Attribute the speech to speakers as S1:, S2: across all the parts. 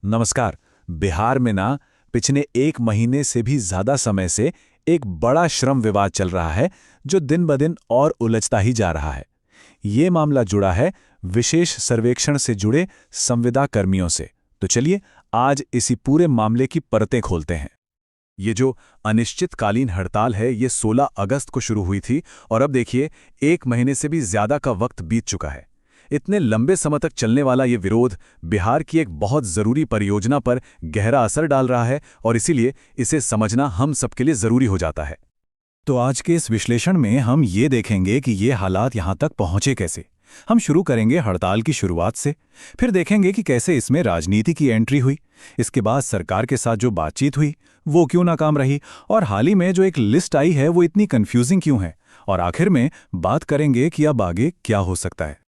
S1: नमस्कार। बिहार में ना पिछले 1 महीने से भी ज्यादा समय से एक बड़ा श्रम विवाद चल रहा है जो दिन ब दिन और उलझता ही जा रहा है। ये मामला जुड़ा है विशेष सर्वेक्षण से जुड़े संविदा कर्मियों से। तो चलिए आज इसी पूरे मामले की परतें खोलते हैं। ये जो अनिश्चितकालीन हड़ताल है ये 16 अगस्त को शुरू हुई थी और अब देखिए 1 महीने से भी ज्यादा का वक्त बीत चुका है। इतने लंबे समय तक चलने वाला ये विरोध बिहार की एक बहुत जरूरी परियोजना पर गहरा असर डाल रहा है और इसीलिए इसे समझना हम सबके लिए जरूरी हो जाता है। तो आज के इस विश्लेषण में हम ये देखेंगे कि ये हालात यहाँ तक पहुँचे कैसे। हम शुरू करेंगे हड़ताल की शुरुआत से, फिर देखेंगे कि कैसे इसमें राजनीति की एंट्री हुई, इसके बाद सरकार के साथ जो बातचीत हुई वो क्यों नाकाम रही, और हाल ही में जो एक लिस्ट आई है वो इतनी कंफ्यूजिंग क्यों है, और आखिर में बात करेंगे कि अब आगे क्या हो सकता है।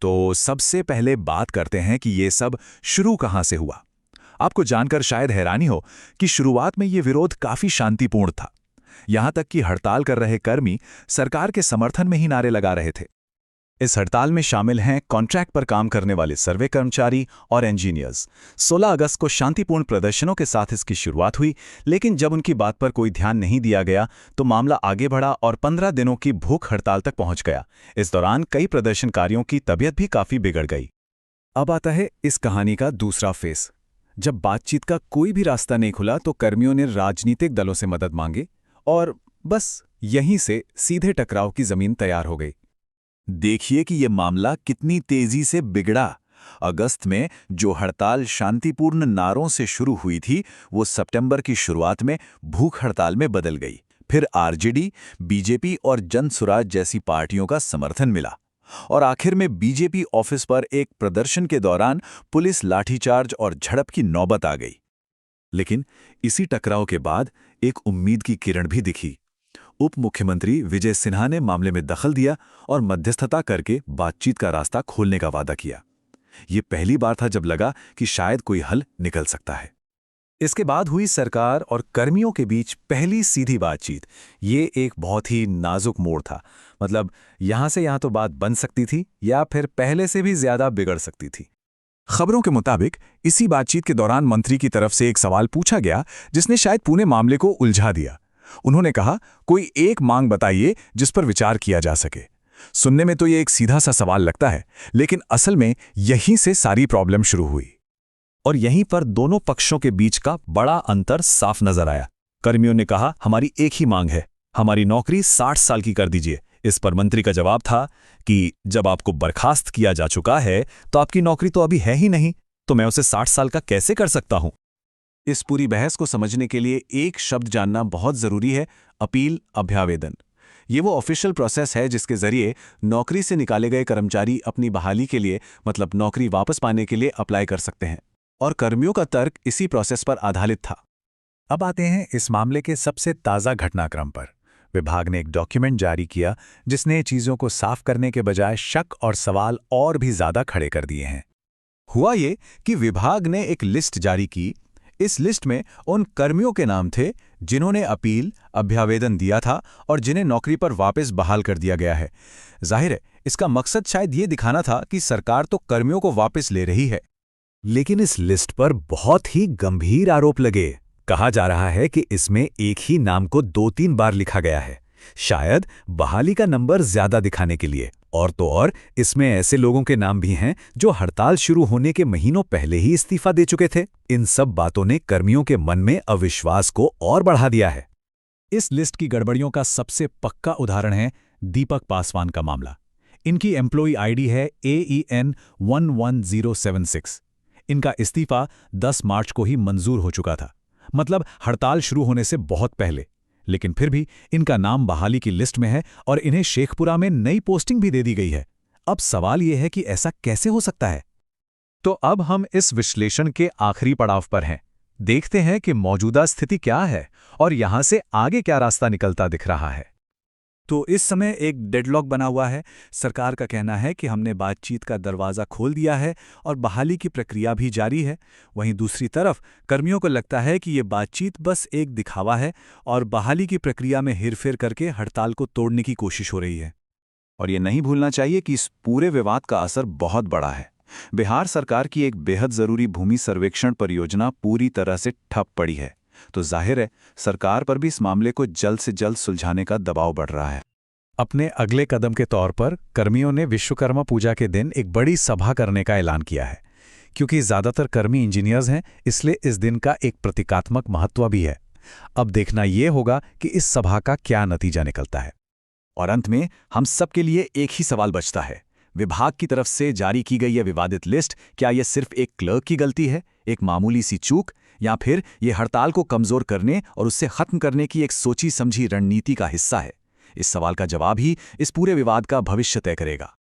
S1: तो सबसे पहले बात करते हैं कि ये सब शुरू कहां से हुआ। आपको जानकर शायद हैरानी हो कि शुरुआत में ये विरोध काफी शांतिपूर्ण था। यहां तक कि हड़ताल कर रहे कर्मी सरकार के समर्थन में ही नारे लगा रहे थे। इस हड़ताल में शामिल हैं कॉन्ट्रैक्ट पर काम करने वाले सर्वे कर्मचारी और इंजीनियर्स। 16 अगस्त को शांतिपूर्ण प्रदर्शनों के साथ इसकी शुरुआत हुई, लेकिन जब उनकी बात पर कोई ध्यान नहीं दिया गया तो मामला आगे बढ़ा और 15 दिनों की भूख हड़ताल तक पहुंच गया। इस दौरान कई प्रदर्शनकारियों की तबीयत भी काफी बिगड़ गई। अब आता है इस कहानी का दूसरा फेस। जब बातचीत का कोई भी रास्ता नहीं खुला तो कर्मियों ने राजनीतिक दलों से मदद मांगी और बस यहीं से सीधे टकराव की जमीन तैयार हो गई। देखिए कि यह मामला कितनी तेजी से बिगड़ा। अगस्त में जो हड़ताल शांतिपूर्ण नारों से शुरू हुई थी वो सितंबर की शुरुआत में भूख हड़ताल में बदल गई। फिर आरजेडी, बीजेपी और जनसुराज जैसी पार्टियों का समर्थन मिला और आखिर में बीजेपी ऑफिस पर एक प्रदर्शन के दौरान पुलिस लाठीचार्ज और झड़प की नौबत आ गई। लेकिन इसी टकराव के बाद एक उम्मीद की किरण भी दिखी। उप मुख्यमंत्री विजय सिन्हा ने मामले में दखल दिया और मध्यस्थता करके बातचीत का रास्ता खोलने का वादा किया। ये पहली बार था जब लगा कि शायद कोई हल निकल सकता है। इसके बाद हुई सरकार और कर्मियों के बीच पहली सीधी बातचीत। ये एक बहुत ही नाजुक मोड़ था। मतलब यहां से यहां तो बात बन सकती थी या फिर पहले से भी ज्यादा बिगड़ सकती थी। खबरों के मुताबिक इसी बातचीत के दौरान मंत्री की तरफ से एक सवाल पूछा गया जिसने शायद पूरे मामले को उलझा दिया। उन्होंने कहा, कोई एक मांग बताइए जिस पर विचार किया जा सके। सुनने में तो ये एक सीधा सा सवाल लगता है, लेकिन असल में यहीं से सारी प्रॉब्लम शुरू हुई और यहीं पर दोनों पक्षों के बीच का बड़ा अंतर साफ नजर आया। कर्मियों ने कहा, हमारी एक ही मांग है, हमारी नौकरी 60 साल की कर दीजिए। इस पर मंत्री का जवाब था कि जब आपको बर्खास्त किया जा चुका है तो आपकी नौकरी तो अभी है ही नहीं, तो मैं उसे 60 साल का कैसे कर सकता हूं। इस पूरी बहस को समझने के लिए एक शब्द जानना बहुत जरूरी है, अपील अभ्यावेदन। ये वो ऑफिशियल प्रोसेस है जिसके जरिए नौकरी से निकाले गए कर्मचारी अपनी बहाली के लिए, मतलब नौकरी वापस पाने के लिए अप्लाई कर सकते हैं, और कर्मियों का तर्क इसी प्रोसेस पर आधारित था। अब आते हैं इस मामले के सबसे ताज़ा घटनाक्रम पर। विभाग ने एक डॉक्यूमेंट जारी किया जिसने चीज़ों को साफ करने के बजाय शक और सवाल और भी ज़्यादा खड़े कर दिए हैं। हुआ ये कि विभाग ने एक लिस्ट जारी की। इस लिस्ट में उन कर्मियों के नाम थे जिन्होंने अपील अभ्यावेदन दिया था और जिन्हें नौकरी पर वापस बहाल कर दिया गया है। जाहिर है इसका मकसद शायद ये दिखाना था कि सरकार तो कर्मियों को वापस ले रही है। लेकिन इस लिस्ट पर बहुत ही गंभीर आरोप लगे। कहा जा रहा है कि इसमें एक ही नाम को 2-3 बार लिखा गया है, शायद बहाली का नंबर ज्यादा दिखाने के लिए। और तो और इसमें ऐसे लोगों के नाम भी हैं जो हड़ताल शुरू होने के महीनों पहले ही इस्तीफा दे चुके थे। इन सब बातों ने कर्मियों के मन में अविश्वास को और बढ़ा दिया है। इस लिस्ट की गड़बड़ियों का सबसे पक्का उदाहरण है दीपक पासवान का मामला। इनकी एम्प्लॉई आईडी है AEN 11076। इनका इस्तीफा 10 मार्च को ही मंजूर हो चुका था, मतलब हड़ताल शुरू होने से बहुत पहले। लेकिन फिर भी इनका नाम बहाली की लिस्ट में है और इन्हें शेखपुरा में नई पोस्टिंग भी दे दी गई है। अब सवाल यह है कि ऐसा कैसे हो सकता है। तो अब हम इस विश्लेषण के आखिरी पड़ाव पर हैं। देखते हैं कि मौजूदा स्थिति क्या है और यहां से आगे क्या रास्ता निकलता दिख रहा है। तो इस समय एक डेडलॉक बना हुआ है। सरकार का कहना है कि हमने बातचीत का दरवाज़ा खोल दिया है और बहाली की प्रक्रिया भी जारी है। वहीं दूसरी तरफ कर्मियों को लगता है कि ये बातचीत बस एक दिखावा है और बहाली की प्रक्रिया में हेरफेर करके हड़ताल को तोड़ने की कोशिश हो रही है। और ये नहीं भूलना चाहिए कि इस पूरे विवाद का असर बहुत बड़ा है। बिहार सरकार की एक बेहद जरूरी भूमि सर्वेक्षण परियोजना पूरी तरह से ठप पड़ी है, तो जाहिर है सरकार पर भी इस मामले को जल्द से जल्द सुलझाने का दबाव बढ़ रहा है। अपने अगले कदम के तौर पर कर्मियों ने विश्वकर्मा पूजा के दिन एक बड़ी सभा करने का ऐलान किया है। क्योंकि ज्यादातर कर्मी इंजीनियर्स हैं, इसलिए इस दिन का एक प्रतीकात्मक महत्व भी है। अब देखना यह होगा कि इस सभा का क्या नतीजा निकलता है। और अंत में हम सबके लिए एक ही सवाल बचता है, विभाग की तरफ से जारी की गई यह विवादित लिस्ट, क्या यह सिर्फ एक क्लर्क की गलती है, एक मामूली सी चूक, या फिर यह हड़ताल को कमजोर करने और उससे खत्म करने की एक सोची समझी रणनीति का हिस्सा है? इस सवाल का जवाब ही इस पूरे विवाद का भविष्य तय करेगा।